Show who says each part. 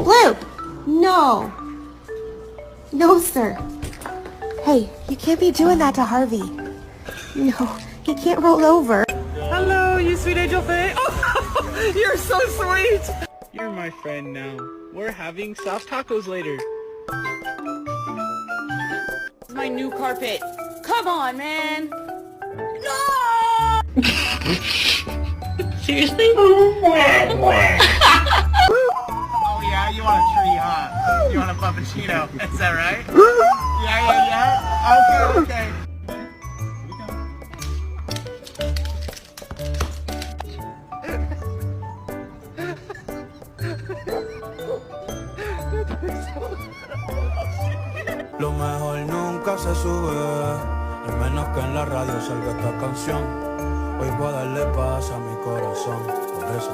Speaker 1: Blue! No. No, sir. Hey, you can't be doing that to Harvey. No, he can't roll over.
Speaker 2: Hello, you sweet angel Faye. Oh, you're so sweet. You're my friend now. We're having soft tacos later. This is my new carpet. Come on, man. No! Seriously?
Speaker 3: Oh yeah, you want a tree, huh? You want a puppuccino, is that right? Yeah. Okay.
Speaker 4: Lo mejor nunca se sube, al menos que en la radio salga esta canción. Hoy voy a darle paz a mi corazón, por eso